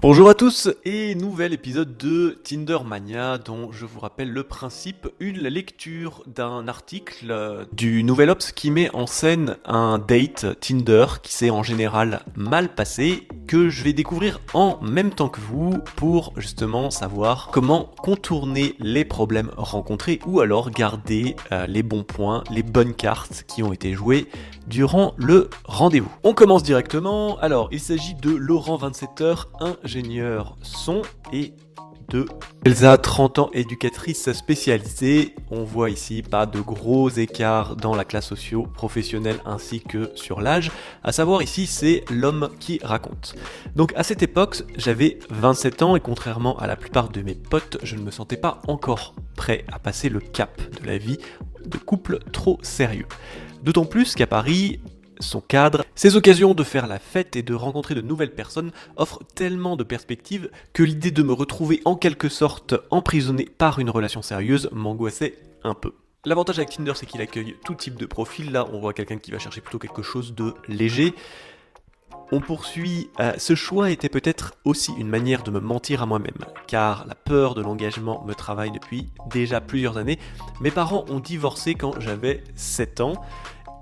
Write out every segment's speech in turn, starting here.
Bonjour à tous et nouvel épisode de Tinder Mania dont je vous rappelle le principe, une lecture d'un article du Nouvel Obs qui met en scène un date Tinder qui s'est en général mal passé, que je vais découvrir en même temps que vous pour justement savoir comment contourner les problèmes rencontrés ou alors garder les bons points, les bonnes cartes qui ont été jouées durant le rendez-vous. On commence directement. Alors, il s'agit de Laurent, 27 heures, ingénieur son, et de Elsa, 30 ans, éducatrice spécialisée. On voit ici pas de gros écarts dans la classe socio-professionnelle ainsi que sur l'âge. À savoir ici, c'est l'homme qui raconte. Donc à cette époque, j'avais 27 ans et contrairement à la plupart de mes potes, je ne me sentais pas encore prêt à passer le cap de la vie de couple trop sérieux. D'autant plus qu'à Paris, son cadre, ses occasions de faire la fête et de rencontrer de nouvelles personnes offrent tellement de perspectives que l'idée de me retrouver en quelque sorte emprisonné par une relation sérieuse m'angoissait un peu. L'avantage avec Tinder, c'est qu'il accueille tout type de profil. Là, on voit quelqu'un qui va chercher plutôt quelque chose de léger. On poursuit, ce choix était peut-être aussi une manière de me mentir à moi-même, car la peur de l'engagement me travaille depuis déjà plusieurs années. Mes parents ont divorcé quand j'avais 7 ans,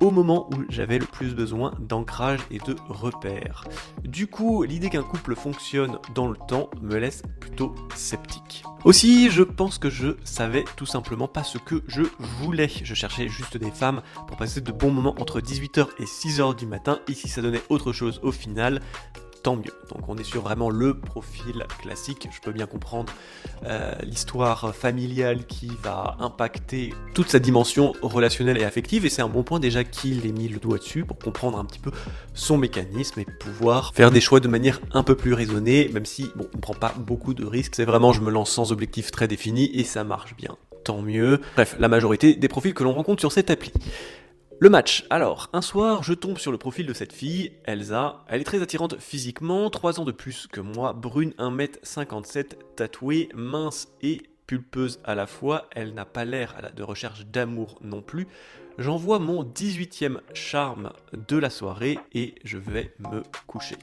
au moment où j'avais le plus besoin d'ancrage et de repères. Du coup, l'idée qu'un couple fonctionne dans le temps me laisse plutôt sceptique. Aussi, je pense que je savais tout simplement pas ce que je voulais. Je cherchais juste des femmes pour passer de bons moments entre 18h et 6h du matin, et si ça donnait autre chose au final, tant mieux. Donc on est sur vraiment le profil classique. Je peux bien comprendre l'histoire familiale qui va impacter toute sa dimension relationnelle et affective, et c'est un bon point déjà qu'il ait mis le doigt dessus pour comprendre un petit peu son mécanisme et pouvoir faire des choix de manière un peu plus raisonnée, même si bon, on ne prend pas beaucoup de risques. C'est vraiment je me lance sans objectif très défini et ça marche bien. Tant mieux. Bref, la majorité des profils que l'on rencontre sur cette appli. Le match. Alors, un soir, je tombe sur le profil de cette fille, Elsa. Elle est très attirante physiquement, 3 ans de plus que moi, brune, 1m57, tatouée, mince et pulpeuse à la fois. Elle n'a pas l'air de recherche d'amour non plus. J'envoie mon 18e charme de la soirée et je vais me coucher.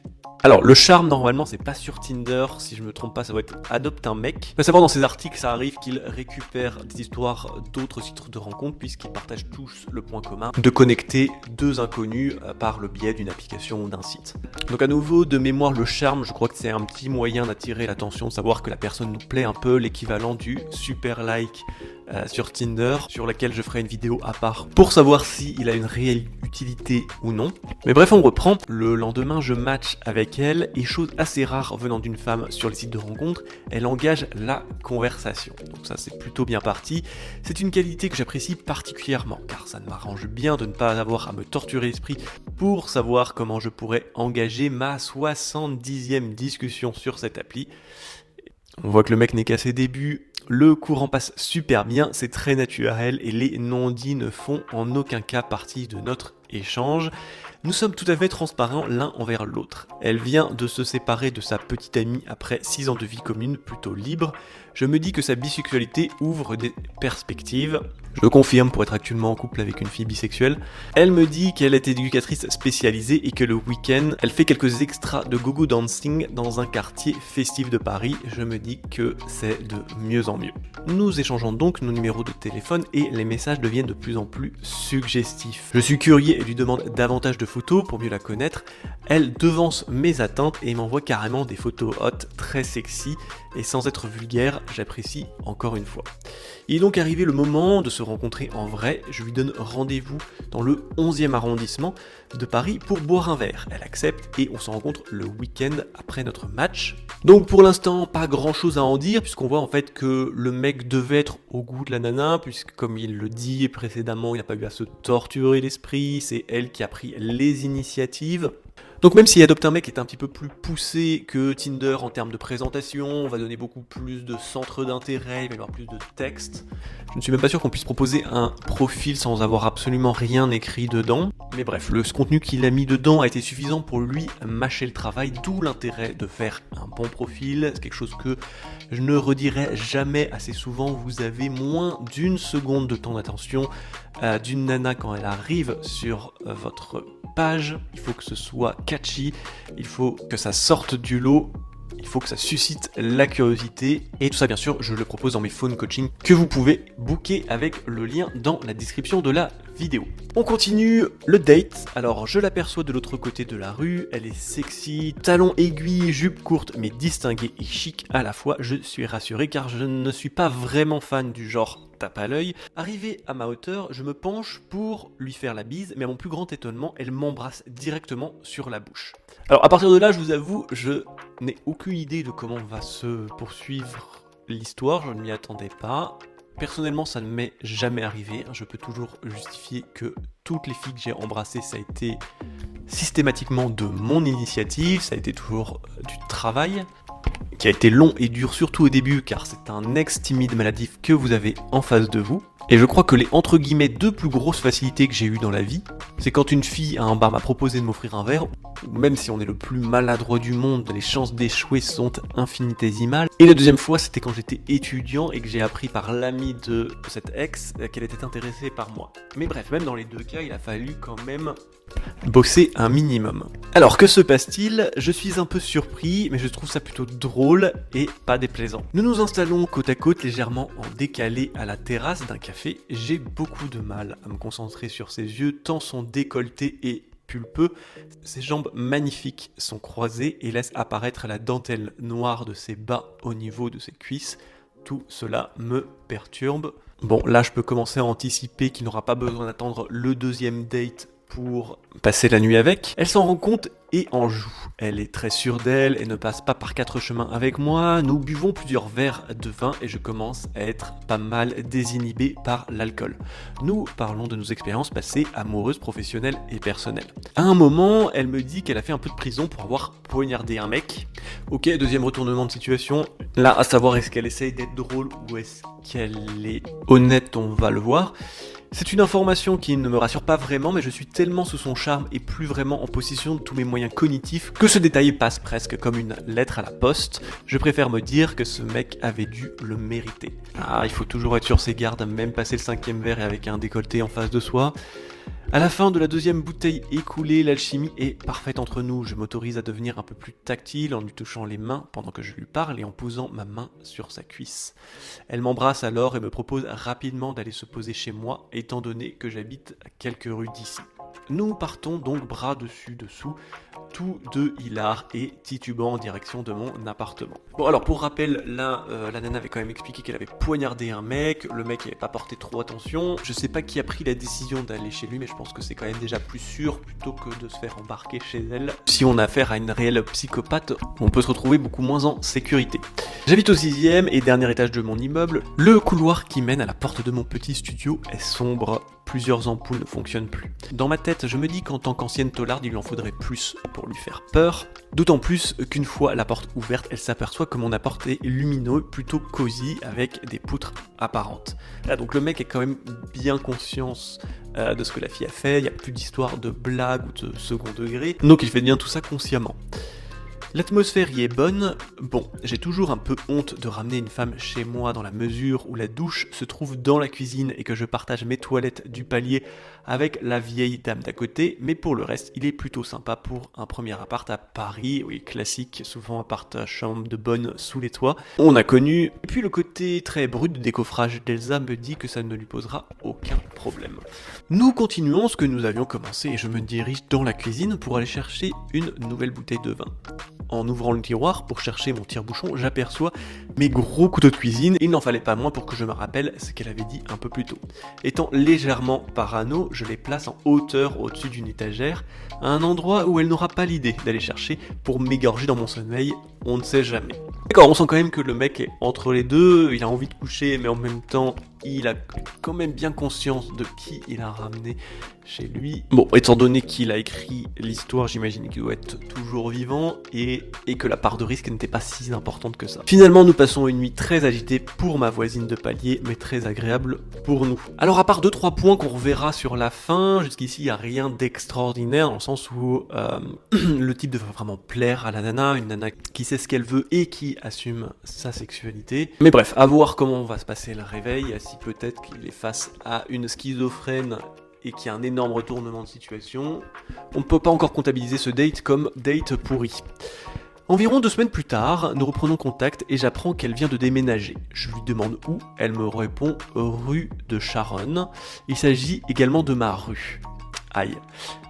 Alors, le charme, normalement, c'est pas sur Tinder. Si je me trompe pas, ça doit être adopte un mec. Il faut savoir, dans ces articles, ça arrive qu'ils récupèrent des histoires d'autres sites de rencontres, puisqu'ils partagent tous le point commun de connecter deux inconnus par le biais d'une application ou d'un site. Donc, à nouveau, de mémoire, le charme, je crois que c'est un petit moyen d'attirer l'attention, de savoir que la personne nous plaît un peu, l'équivalent du super like sur Tinder, sur laquelle je ferai une vidéo à part pour savoir s'il a une réelle utilité ou non. Mais bref, on reprend. Le lendemain, je match avec elle, et chose assez rare venant d'une femme sur les sites de rencontres, elle engage la conversation. Donc ça, c'est plutôt bien parti. C'est une qualité que j'apprécie particulièrement, car ça m'arrange bien de ne pas avoir à me torturer l'esprit pour savoir comment je pourrais engager ma 70e discussion sur cette appli. On voit que le mec n'est qu'à ses débuts. Le courant passe super bien, c'est très naturel et les non-dits ne font en aucun cas partie de notre échange. Nous sommes tout à fait transparents l'un envers l'autre. Elle vient de se séparer de sa petite amie après 6 ans de vie commune plutôt libre. Je me dis que sa bisexualité ouvre des perspectives. Je confirme pour être actuellement en couple avec une fille bisexuelle. Elle me dit qu'elle est éducatrice spécialisée et que le week-end, elle fait quelques extras de go-go dancing dans un quartier festif de Paris. Je me dis que c'est de mieux en mieux. Nous échangeons donc nos numéros de téléphone et les messages deviennent de plus en plus suggestifs. Je suis curieux et lui demande davantage de photos pour mieux la connaître. Elle devance mes attentes et m'envoie carrément des photos hot, très sexy, et sans être vulgaire, j'apprécie encore une fois. Il est donc arrivé le moment de se rencontrer en vrai. Je lui donne rendez-vous dans le 11e arrondissement de Paris pour boire un verre. Elle accepte et on se rencontre le week-end après notre match. Donc pour l'instant, pas grand chose à en dire, puisqu'on voit en fait que le mec devait être au goût de la nana, puisque comme il le dit précédemment, il n'a pas eu à se torturer l'esprit, c'est elle qui a pris les initiatives. Donc même si Adopte un mec est un petit peu plus poussé que Tinder en termes de présentation, on va donner beaucoup plus de centres d'intérêt, il va y avoir plus de texte. Je ne suis même pas sûr qu'on puisse proposer un profil sans avoir absolument rien écrit dedans. Mais bref, le contenu qu'il a mis dedans a été suffisant pour lui mâcher le travail, d'où l'intérêt de faire un bon profil. C'est quelque chose que je ne redirai jamais assez souvent. Vous avez moins d'une seconde de temps d'attention d'une nana quand elle arrive sur votre page. Il faut que ce soit catchy, il faut que ça sorte du lot. il faut que ça suscite la curiosité. Et tout ça, bien sûr, je le propose dans mes phone coaching que vous pouvez booker avec le lien dans la description de la vidéo. On continue le date. Alors, je l'aperçois de l'autre côté de la rue. Elle est sexy, talons aiguilles, jupe courte, mais distinguée et chic à la fois. Je suis rassuré car je ne suis pas vraiment fan du genre tape à l'œil. Arrivé à ma hauteur, je me penche pour lui faire la bise, mais à mon plus grand étonnement, elle m'embrasse directement sur la bouche. Alors à partir de là, je vous avoue, je n'ai aucune idée de comment va se poursuivre l'histoire, je ne m'y attendais pas. Personnellement, ça ne m'est jamais arrivé, je peux toujours justifier que toutes les filles que j'ai embrassées, ça a été systématiquement de mon initiative, ça a été toujours du travail, qui a été long et dur, surtout au début, car c'est un ex timide maladif que vous avez en face de vous. Et je crois que les entre guillemets deux plus grosses facilités que j'ai eues dans la vie, c'est quand une fille à un bar m'a proposé de m'offrir un verre, ou même si on est le plus maladroit du monde, les chances d'échouer sont infinitésimales. Et la deuxième fois, c'était quand j'étais étudiant et que j'ai appris par l'ami de cette ex qu'elle était intéressée par moi. Mais bref, même dans les deux cas, il a fallu quand même bosser un minimum. Alors que se passe-t-il? Je suis un peu surpris, mais je trouve ça plutôt drôle et pas déplaisant. Nous nous installons côte à côte, légèrement en décalé à la terrasse d'un café. J'ai beaucoup de mal à me concentrer sur ses yeux, tant son décolleté est pulpeux. Ses jambes magnifiques sont croisées et laissent apparaître la dentelle noire de ses bas au niveau de ses cuisses. Tout cela me perturbe. Bon, là je peux commencer à anticiper qu'il n'aura pas besoin d'attendre le deuxième date pour passer la nuit avec. Elle s'en rend compte et en joue. Elle est très sûre d'elle et ne passe pas par quatre chemins avec moi. Nous buvons plusieurs verres de vin et je commence à être pas mal désinhibé par l'alcool. Nous parlons de nos expériences passées, amoureuses, professionnelles et personnelles. À un moment, elle me dit qu'elle a fait un peu de prison pour avoir poignardé un mec. Ok, deuxième retournement de situation. Là, à savoir, est-ce qu'elle essaye d'être drôle ou est-ce qu'elle est honnête, on va le voir. C'est une information qui ne me rassure pas vraiment, mais je suis tellement sous son charme et plus vraiment en possession de tous mes moyens cognitifs que ce détail passe presque comme une lettre à la poste. Je préfère me dire que ce mec avait dû le mériter. Ah, il faut toujours être sur ses gardes, même passer le cinquième verre et avec un décolleté en face de soi. À la fin de la deuxième bouteille écoulée, l'alchimie est parfaite entre nous. Je m'autorise à devenir un peu plus tactile en lui touchant les mains pendant que je lui parle et en posant ma main sur sa cuisse. Elle m'embrasse alors et me propose rapidement d'aller se poser chez moi, étant donné que j'habite à quelques rues d'ici. Nous partons donc bras dessus dessous, tous deux hilars et titubants en direction de mon appartement. Bon alors pour rappel, là la nana avait quand même expliqué qu'elle avait poignardé un mec, le mec n'avait pas porté trop attention. Je sais pas qui a pris la décision d'aller chez lui, mais je pense que c'est quand même déjà plus sûr plutôt que de se faire embarquer chez elle. Si on a affaire à une réelle psychopathe, on peut se retrouver beaucoup moins en sécurité. J'habite au 6e et dernier étage de mon immeuble. Le couloir qui mène à la porte de mon petit studio est sombre. Plusieurs ampoules ne fonctionnent plus. Dans ma tête, je me dis qu'en tant qu'ancienne taularde, il lui en faudrait plus pour lui faire peur. D'autant plus qu'une fois la porte ouverte, elle s'aperçoit que mon appart est lumineux, plutôt cosy, avec des poutres apparentes. Là, donc le mec est quand même bien conscience de ce que la fille a fait, il n'y a plus d'histoire de blague ou de second degré, donc il fait bien tout ça consciemment. L'atmosphère y est bonne. Bon, j'ai toujours un peu honte de ramener une femme chez moi dans la mesure où la douche se trouve dans la cuisine et que je partage mes toilettes du palier avec la vieille dame d'à côté, mais pour le reste, il est plutôt sympa pour un premier appart à Paris, oui, classique, souvent appart à chambre de bonne sous les toits. On a connu. Et puis le côté très brut de décoffrage d'Elsa me dit que ça ne lui posera aucun problème. Nous continuons ce que nous avions commencé et je me dirige dans la cuisine pour aller chercher une nouvelle bouteille de vin. En ouvrant le tiroir pour chercher mon tire-bouchon, j'aperçois mes gros couteaux de cuisine. Il n'en fallait pas moins pour que je me rappelle ce qu'elle avait dit un peu plus tôt. Étant légèrement parano, je les place en hauteur au-dessus d'une étagère, à un endroit où elle n'aura pas l'idée d'aller chercher pour m'égorger dans mon sommeil, on ne sait jamais. D'accord, on sent quand même que le mec est entre les deux, il a envie de coucher, mais en même temps, il a quand même bien conscience de qui il a ramené chez lui. Bon, étant donné qu'il a écrit l'histoire, j'imagine qu'il doit être toujours vivant et que la part de risque n'était pas si importante que ça. Finalement, nous passons une nuit très agitée pour ma voisine de palier, mais très agréable pour nous. Alors, à part 2-3 points qu'on reverra sur la fin, jusqu'ici, il n'y a rien d'extraordinaire, dans le sens où le type devrait vraiment plaire à la nana, une nana qui sait ce qu'elle veut et qui assume sa sexualité. Mais bref, à voir comment va se passer le réveil, si peut-être qu'il est face à une schizophrène et qu'il y a un énorme retournement de situation. On ne peut pas encore comptabiliser ce date comme date pourri. Environ 2 semaines plus tard, nous reprenons contact et j'apprends qu'elle vient de déménager. Je lui demande où, elle me répond rue de Charonne. Il s'agit également de ma rue. Aïe.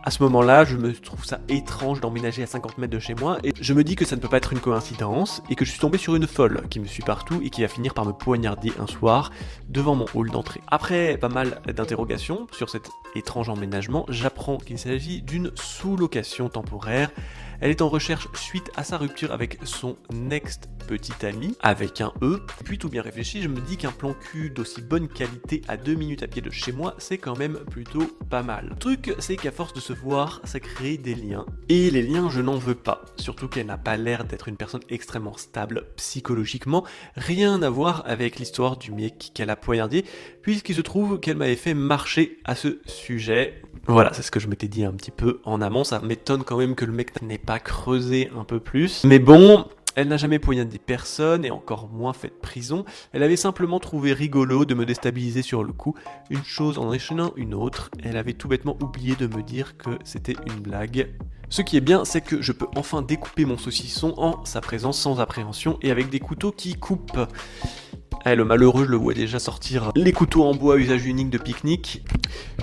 À ce moment-là, je me trouve ça étrange d'emménager à 50 mètres de chez moi et je me dis que ça ne peut pas être une coïncidence et que je suis tombé sur une folle qui me suit partout et qui va finir par me poignarder un soir devant mon hall d'entrée. Après pas mal d'interrogations sur cet étrange emménagement, j'apprends qu'il s'agit d'une sous-location temporaire. Elle est en recherche suite à sa rupture avec son ex-petit ami, avec un E. Puis tout bien réfléchi, je me dis qu'un plan cul d'aussi bonne qualité à 2 minutes à pied de chez moi, c'est quand même plutôt pas mal. Le truc, c'est qu'à force de se voir, ça crée des liens. Et les liens, je n'en veux pas. Surtout qu'elle n'a pas l'air d'être une personne extrêmement stable psychologiquement. Rien à voir avec l'histoire du mec qu'elle a poignardé, puisqu'il se trouve qu'elle m'avait fait marcher à ce sujet. Voilà, c'est ce que je m'étais dit un petit peu en amont. Ça m'étonne quand même que le mec n'ait pas creusé un peu plus. Mais bon, elle n'a jamais poignardé personne et encore moins fait de prison. Elle avait simplement trouvé rigolo de me déstabiliser sur le coup. Une chose en enchaînant une autre. Elle avait tout bêtement oublié de me dire que c'était une blague. Ce qui est bien, c'est que je peux enfin découper mon saucisson en sa présence sans appréhension et avec des couteaux qui coupent. Le malheureux, je le vois déjà sortir les couteaux en bois à usage unique de pique-nique.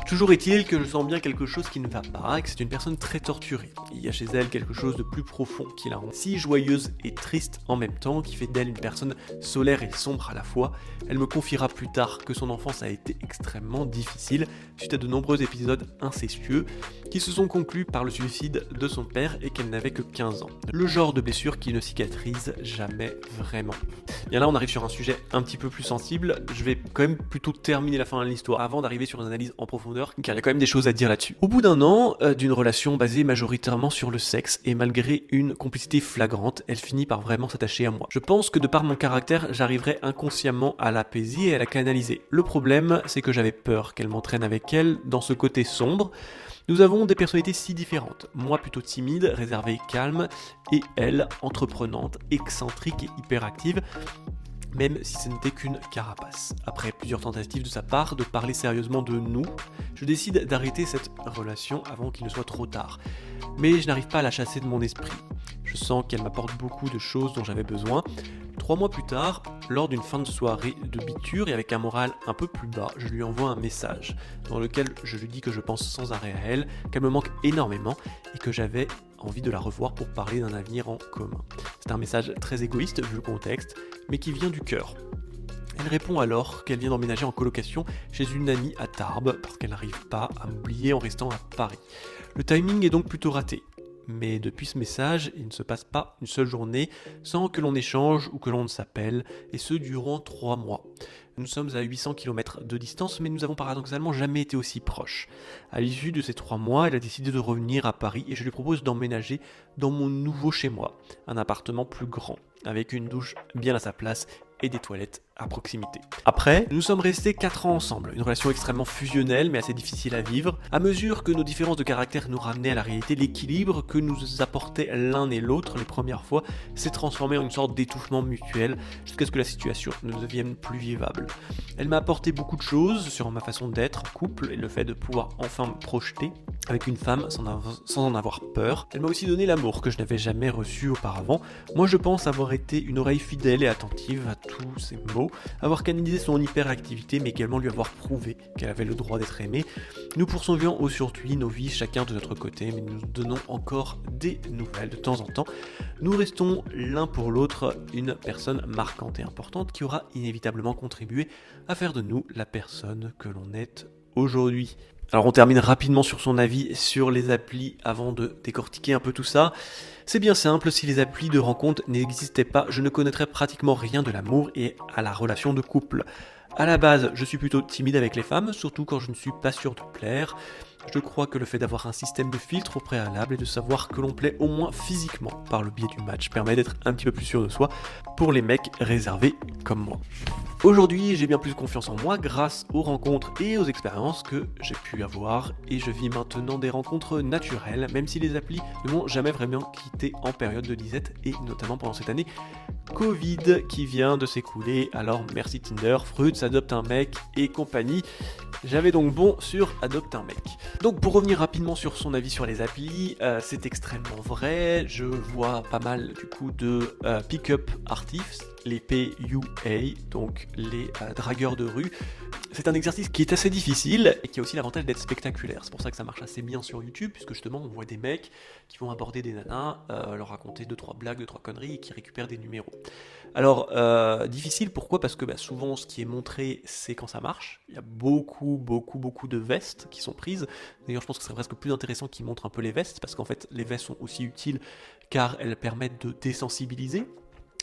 Toujours est-il que je sens bien quelque chose qui ne va pas et que c'est une personne très torturée. Il y a chez elle quelque chose de plus profond qui la rend si joyeuse et triste en même temps, qui fait d'elle une personne solaire et sombre à la fois. Elle me confiera plus tard que son enfance a été extrêmement difficile suite à de nombreux épisodes incestueux qui se sont conclus par le suicide de son père et qu'elle n'avait que 15 ans. Le genre de blessure qui ne cicatrise jamais vraiment. Bien là, on arrive sur un sujet un petit peu plus sensible. Je vais quand même plutôt terminer la fin de l'histoire avant d'arriver sur une analyse en profondeur, car il y a quand même des choses à dire là-dessus. Au bout d'un an d'une relation basée majoritairement sur le sexe, et malgré une complicité flagrante, elle finit par vraiment s'attacher à moi. Je pense que de par mon caractère, j'arriverai inconsciemment à l'apaiser et à la canaliser. Le problème, c'est que j'avais peur qu'elle m'entraîne avec elle dans ce côté sombre. Nous avons des personnalités si différentes, moi plutôt timide, réservée, calme, et elle, entreprenante, excentrique et hyperactive, même si ce n'était qu'une carapace. Après plusieurs tentatives de sa part de parler sérieusement de nous, je décide d'arrêter cette relation avant qu'il ne soit trop tard. Mais je n'arrive pas à la chasser de mon esprit. Je sens qu'elle m'apporte beaucoup de choses dont j'avais besoin. 3 mois plus tard, lors d'une fin de soirée de biture et avec un moral un peu plus bas, je lui envoie un message dans lequel je lui dis que je pense sans arrêt à elle, qu'elle me manque énormément et que j'avais envie de la revoir pour parler d'un avenir en commun. C'est un message très égoïste vu le contexte, mais qui vient du cœur. Elle répond alors qu'elle vient d'emménager en colocation chez une amie à Tarbes parce qu'elle n'arrive pas à m'oublier en restant à Paris. Le timing est donc plutôt raté. Mais depuis ce message, il ne se passe pas une seule journée sans que l'on échange ou que l'on ne s'appelle, et ce durant 3 mois. Nous sommes à 800 km de distance, mais nous n'avons paradoxalement jamais été aussi proches. À l'issue de ces 3 mois, elle a décidé de revenir à Paris et je lui propose d'emménager dans mon nouveau chez moi, un appartement plus grand, avec une douche bien à sa place et des toilettes à proximité. Après, nous sommes restés 4 ans ensemble, une relation extrêmement fusionnelle mais assez difficile à vivre. À mesure que nos différences de caractère nous ramenaient à la réalité, l'équilibre que nous apportait l'un et l'autre les premières fois s'est transformé en une sorte d'étouffement mutuel jusqu'à ce que la situation ne devienne plus vivable. Elle m'a apporté beaucoup de choses sur ma façon d'être en couple et le fait de pouvoir enfin me projeter avec une femme sans en avoir peur. Elle m'a aussi donné l'amour que je n'avais jamais reçu auparavant. Moi je pense avoir été une oreille fidèle et attentive à tous ces mots, avoir canalisé son hyperactivité mais également lui avoir prouvé qu'elle avait le droit d'être aimée. Nous poursuivions aujourd'hui nos vies chacun de notre côté, mais nous donnons encore des nouvelles de temps en temps. Nous restons l'un pour l'autre une personne marquante et importante qui aura inévitablement contribué à faire de nous la personne que l'on est aujourd'hui. Alors on termine rapidement sur son avis sur les applis avant de décortiquer un peu tout ça. C'est bien simple, si les applis de rencontre n'existaient pas, je ne connaîtrais pratiquement rien de l'amour et à la relation de couple. À la base, je suis plutôt timide avec les femmes, surtout quand je ne suis pas sûr de plaire. Je crois que le fait d'avoir un système de filtre au préalable et de savoir que l'on plaît au moins physiquement par le biais du match permet d'être un petit peu plus sûr de soi pour les mecs réservés comme moi. Aujourd'hui, j'ai bien plus confiance en moi grâce aux rencontres et aux expériences que j'ai pu avoir et je vis maintenant des rencontres naturelles, même si les applis ne m'ont jamais vraiment quitté en période de disette et notamment pendant cette année Covid qui vient de s'écouler. Alors merci Tinder, Fruits, Adopte un mec et compagnie. J'avais donc bon sur Adopte un mec. Donc pour revenir rapidement sur son avis sur les applis, c'est extrêmement vrai. Je vois pas mal du coup de pick-up artists, les PUA, donc les dragueurs de rue. C'est un exercice qui est assez difficile et qui a aussi l'avantage d'être spectaculaire. C'est pour ça que ça marche assez bien sur YouTube, puisque justement on voit des mecs qui vont aborder des nanas, leur raconter 2-3 blagues, 2-3 conneries et qui récupèrent des numéros. Alors, difficile, pourquoi ? Parce que souvent ce qui est montré, c'est quand ça marche. Il y a beaucoup de vestes qui sont prises. D'ailleurs, je pense que c'est presque plus intéressant qu'ils montrent un peu les vestes, parce qu'en fait, les vestes sont aussi utiles car elles permettent de désensibiliser,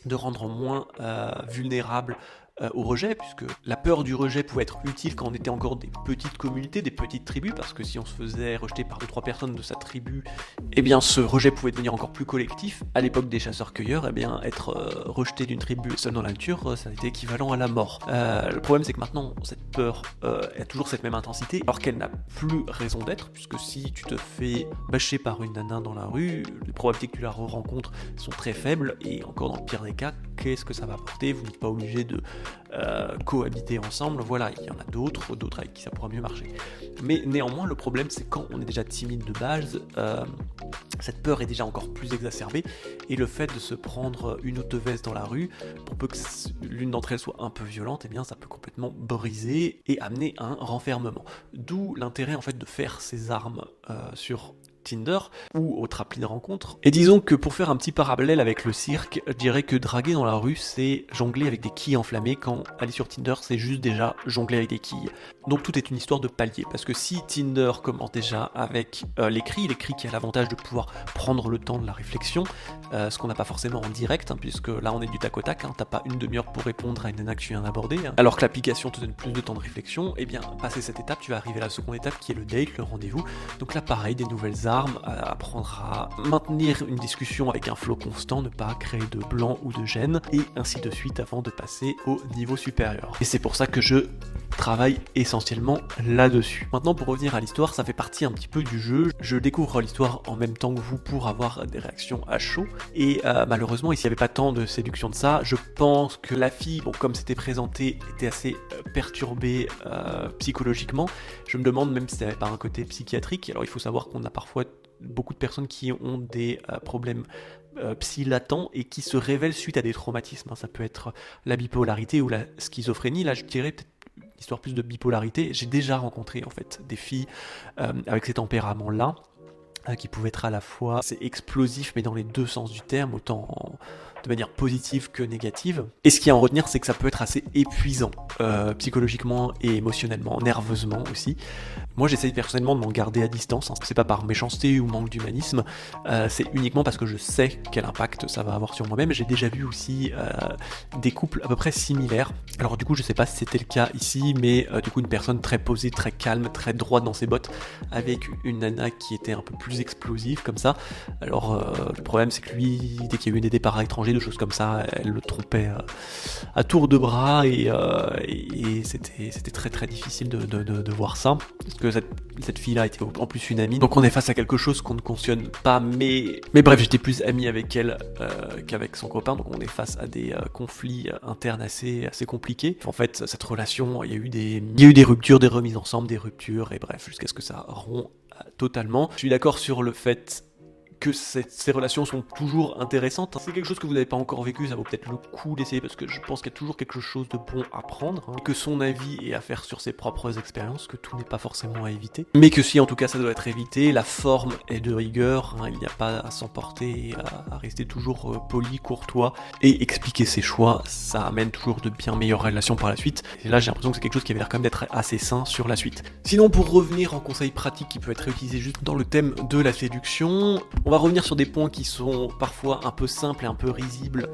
de rendre moins vulnérable au rejet, puisque la peur du rejet pouvait être utile quand on était encore des petites communautés, des petites tribus, parce que si on se faisait rejeter par 2-3 personnes de sa tribu, eh bien ce rejet pouvait devenir encore plus collectif. À l'époque des chasseurs-cueilleurs, eh bien être rejeté d'une tribu seul dans la nature, ça a été équivalent à la mort. Le problème c'est que maintenant, cette peur a toujours cette même intensité, alors qu'elle n'a plus raison d'être, puisque si tu te fais bâcher par une nana dans la rue, les probabilités que tu la rencontres sont très faibles, et encore dans le pire des cas, qu'est-ce que ça va apporter ? Vous n'êtes pas obligé de cohabiter ensemble, voilà, il y en a d'autres avec qui ça pourra mieux marcher. Mais néanmoins, le problème c'est quand on est déjà timide de base, cette peur est déjà encore plus exacerbée, et le fait de se prendre une autre veste dans la rue, pour peu que l'une d'entre elles soit un peu violente, eh bien ça peut complètement briser et amener à un renfermement. D'où l'intérêt en fait de faire ses armes sur Tinder ou autre appli de rencontre. Et disons que pour faire un petit parallèle avec le cirque, je dirais que draguer dans la rue, c'est jongler avec des quilles enflammées, quand aller sur Tinder, c'est juste déjà jongler avec des quilles. Donc tout est une histoire de palier, parce que si Tinder commence déjà avec l'écrit qui a l'avantage de pouvoir prendre le temps de la réflexion, ce qu'on n'a pas forcément en direct, puisque là on est du tac au tac, t'as pas une demi-heure pour répondre à une nana que tu viens d'aborder, alors que l'application te donne plus de temps de réflexion, et bien passer cette étape, tu vas arriver à la seconde étape qui est le date, le rendez-vous. Donc là pareil, des nouvelles armes, apprendre à maintenir une discussion avec un flow constant, ne pas créer de blanc ou de gêne, et ainsi de suite avant de passer au niveau supérieur. Et c'est pour ça que je travaille essentiellement là-dessus. Maintenant, pour revenir à l'histoire, ça fait partie un petit peu du jeu. Je découvre l'histoire en même temps que vous pour avoir des réactions à chaud, et malheureusement, ici il n'y avait pas tant de séduction de ça. Je pense que la fille, bon, comme c'était présenté, était assez perturbée psychologiquement. Je me demande même si ça n'avait pas un côté psychiatrique. Alors il faut savoir qu'on a parfois beaucoup de personnes qui ont des problèmes psy latents et qui se révèlent suite à des traumatismes. Ça peut être la bipolarité ou la schizophrénie. Là, je dirais peut-être une histoire plus de bipolarité. J'ai déjà rencontré en fait des filles avec ces tempéraments-là, qui pouvaient être à la fois assez explosifs, mais dans les deux sens du terme, autant de manière positive que négative. Et ce qu'il y a à en retenir, c'est que ça peut être assez épuisant, psychologiquement et émotionnellement, nerveusement aussi. Moi, j'essaye personnellement de m'en garder à distance, c'est pas par méchanceté ou manque d'humanisme, c'est uniquement parce que je sais quel impact ça va avoir sur moi-même. J'ai déjà vu aussi des couples à peu près similaires. Alors du coup, je sais pas si c'était le cas ici, mais du coup, une personne très posée, très calme, très droite dans ses bottes, avec une nana qui était un peu plus explosive comme ça. Alors le problème, c'est que lui, dès qu'il y a eu des départs à l'étranger, de choses comme ça, elle le trompait à tour de bras, et c'était très très difficile de voir ça, parce que cette fille-là était en plus une amie, donc on est face à quelque chose qu'on ne cautionne pas, mais bref, j'étais plus ami avec elle qu'avec son copain, donc on est face à des conflits internes assez compliqués. En fait, cette relation, il y a eu des ruptures, des remises ensemble, des ruptures, et bref, jusqu'à ce que ça rompt totalement. Je suis d'accord sur le fait que ces relations sont toujours intéressantes. C'est quelque chose que vous n'avez pas encore vécu, ça vaut peut-être le coup d'essayer, parce que je pense qu'il y a toujours quelque chose de bon à prendre, que son avis est à faire sur ses propres expériences, que tout n'est pas forcément à éviter, mais que si en tout cas ça doit être évité, la forme est de rigueur, il n'y a pas à s'emporter et à rester toujours poli, courtois, et expliquer ses choix, ça amène toujours de bien meilleures relations par la suite. Et là j'ai l'impression que c'est quelque chose qui avait l'air quand même d'être assez sain sur la suite. Sinon, pour revenir en conseil pratique qui peut être réutilisé juste dans le thème de la séduction, on va revenir sur des points qui sont parfois un peu simples et un peu risibles,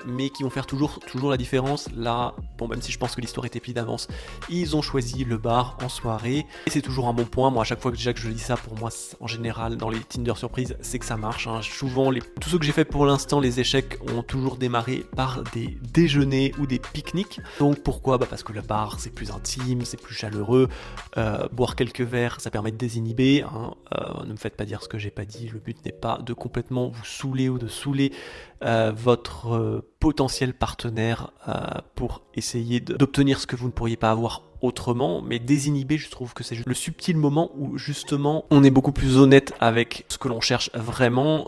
mais qui vont faire toujours la différence. Là, bon, même si je pense que l'histoire était pliée d'avance, ils ont choisi le bar en soirée, et c'est toujours un bon point. Moi, à chaque fois que je dis ça, pour moi, en général, dans les Tinder surprises, c'est que ça marche. Souvent, tous ceux que j'ai fait pour l'instant, les échecs ont toujours démarré par des déjeuners ou des pique-niques. Donc pourquoi ? Parce que le bar, c'est plus intime, c'est plus chaleureux. Boire quelques verres, ça permet de désinhiber. Ne me faites pas dire ce que j'ai pas dit. Le but n'est pas de complètement vous saouler ou de saouler votre potentiel partenaire pour essayer d'obtenir ce que vous ne pourriez pas avoir autrement, mais désinhibé, je trouve que c'est le subtil moment où justement on est beaucoup plus honnête avec ce que l'on cherche vraiment.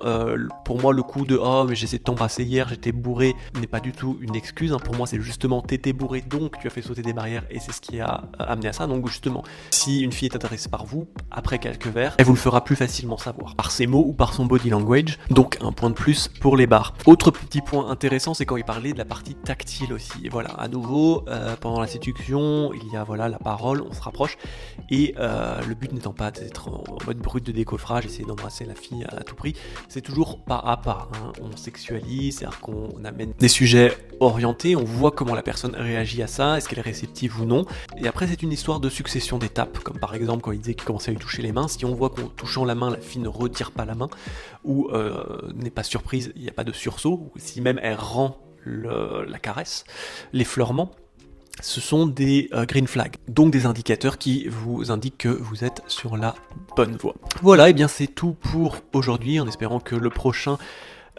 Pour moi, le coup de oh mais j'ai essayé de t'embrasser hier, j'étais bourré n'est pas du tout une excuse, hein. Pour moi c'est justement t'étais bourré donc tu as fait sauter des barrières et c'est ce qui a amené à ça. Donc justement, si une fille est intéressée par vous, après quelques verres, elle vous le fera plus facilement savoir, par ses mots ou par son body language, donc un point de plus pour les bars. Autre petit point intéressant, c'est quand il parlait de la partie tactile aussi. Et voilà, à nouveau, pendant la séduction, il y a voilà la parole, on se rapproche, et le but n'étant pas d'être en mode brut de décoffrage, essayer d'embrasser la fille à tout prix, c'est toujours pas à pas, hein. On sexualise, c'est-à-dire qu'on amène des sujets orientés, on voit comment la personne réagit à ça, est-ce qu'elle est réceptive ou non, et après c'est une histoire de succession d'étapes, comme par exemple quand il disait qu'il commençait à lui toucher les mains, si on voit qu'en touchant la main, la fille ne retire pas la main, ou n'est pas surprise, il n'y a pas de sursaut, ou si même elle rend la caresse, l'effleurement, ce sont des green flags, donc des indicateurs qui vous indiquent que vous êtes sur la bonne voie. Voilà, et bien c'est tout pour aujourd'hui, en espérant que le prochain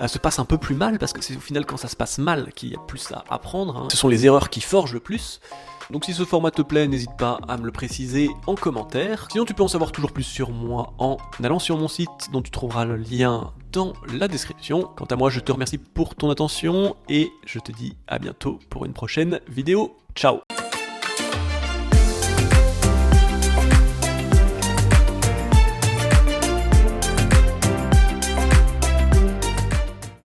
se passe un peu plus mal, parce que c'est au final quand ça se passe mal qu'il y a plus à apprendre, hein. Ce sont les erreurs qui forgent le plus. Donc si ce format te plaît, n'hésite pas à me le préciser en commentaire. Sinon tu peux en savoir toujours plus sur moi en allant sur mon site, dont tu trouveras le lien dans la description. Quant à moi, je te remercie pour ton attention, et je te dis à bientôt pour une prochaine vidéo. Ciao!